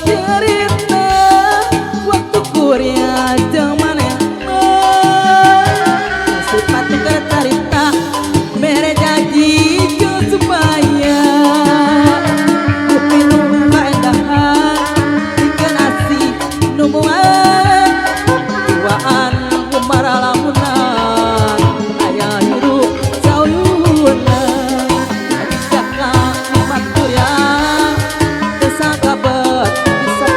cerita waktu kuliah zaman sifat cerita mere janji supaya kupinu faedahan dikenasi numuan iwaan kumara lamunan ayah hidup sauyunan jaka nikmat kuliah desa kabet bisa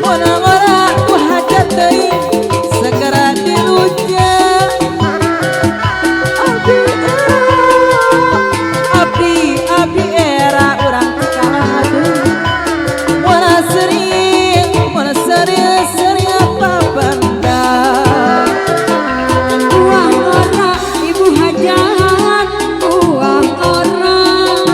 Orang-orang ku hajat teuing segera diluja. Abdi era urang kalah deui. Mun sering apa benda. Uang orang ibu hajat, uang orang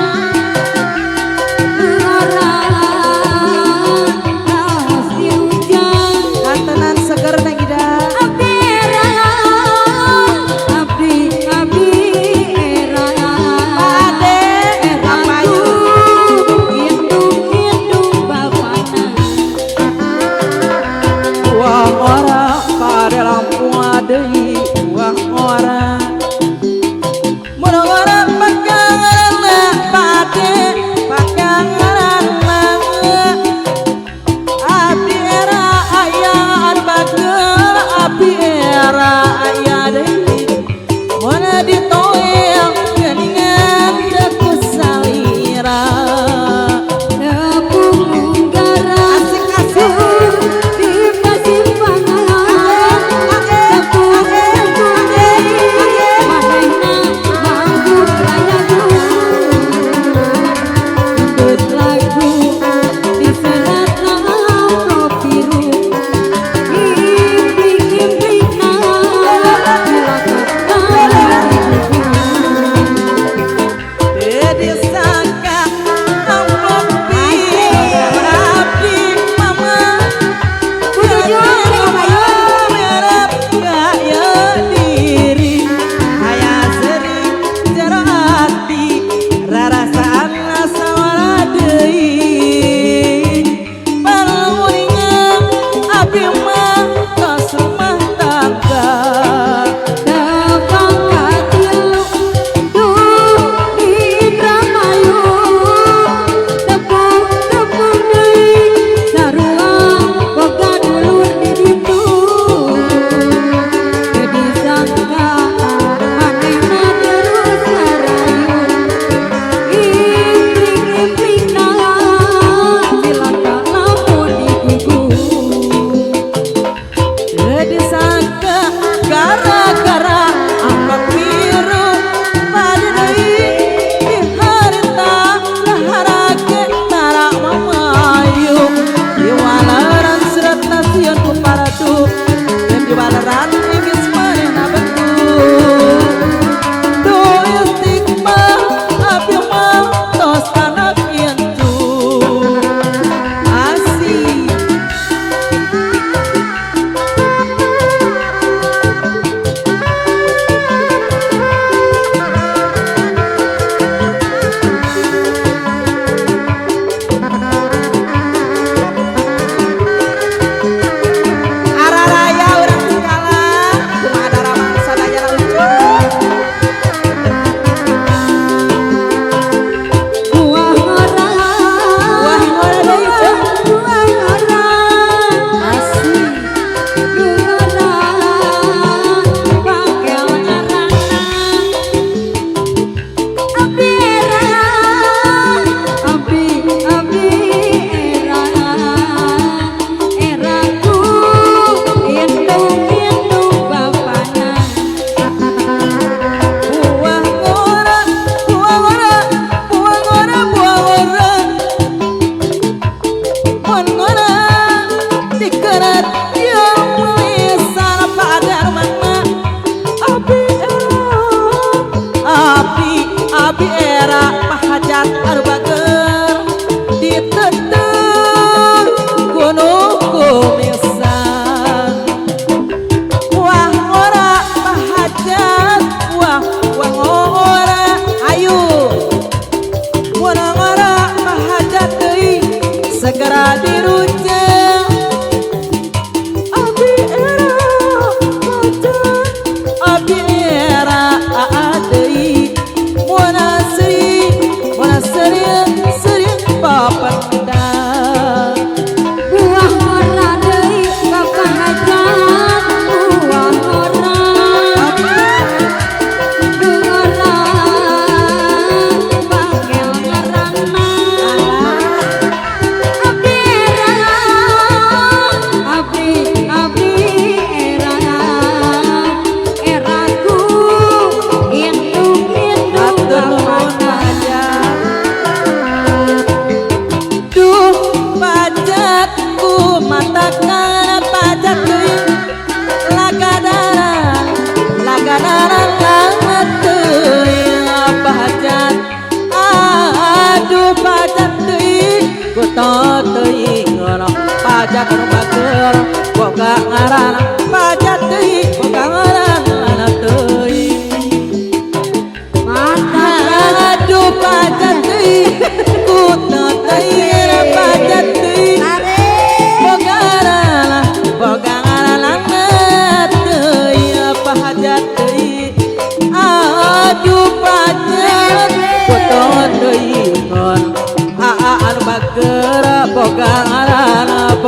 harus dihujan. Kantenan seger teh Ida. Abdi era, abdi era, Ade apayu. indung bapana. Uang orang pada Lampung deui uang orang. Mun orang pakangaranna pake pakangaranna. Abdi era aya anu bagel abdi era aya deui. Mun ditoel geuningan teu ku salira. Tepung garam Asik-asik. di pasimpangan, tepung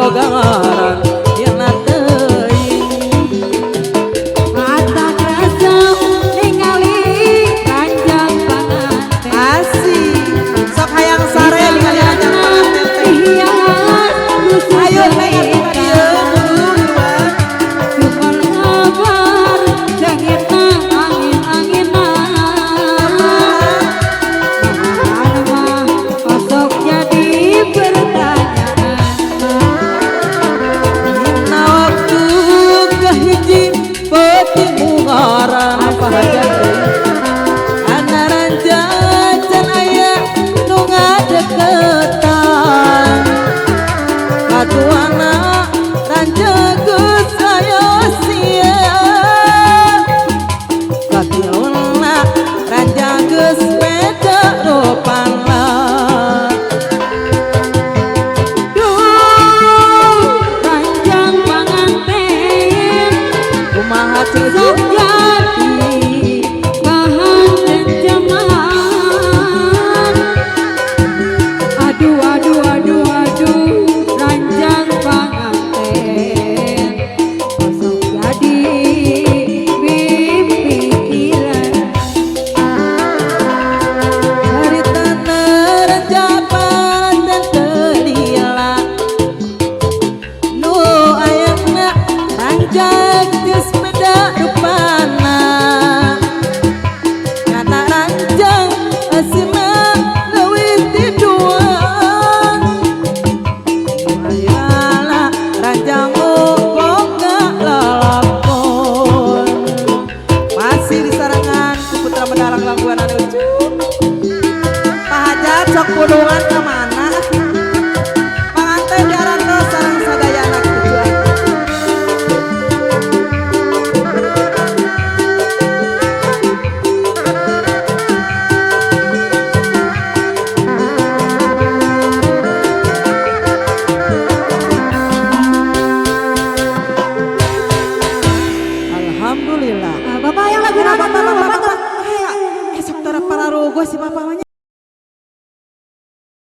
boga ngaran dina teuing Mata rasa ningali ranjang panganten asih sok hayang sare ningali ranjang panganten teh ayo teh atuh ieu Sumber kabar jangitna angin-anginan mah kosok jadi pertanyaan dina waktu kahiji peuting bungaran pahajar teh ana ranjang can aya nu ngadeukeutan katuana ranjang geus aya sia katiluna ranjang geus beda rupana duh ranjang panganten kumaha sok ceuk jadi bahan rencaman aduh aduh aduh aduh ranjang panganten kosong jadi pikiran haritana ranjapan dan telila nu ayana ranjang geus beda rupana kata ranjang asina leuwih ti duaan ayana ranjang boga lalakon masih disarangan ku putra mendalang langguan anu ucup pahajat sok pulungan kemana panganten diarantos sareng sadayana tujuan alhamdulillah Bapak yang lagi nonton dulu Bapak tuh esok tara pararugo si papa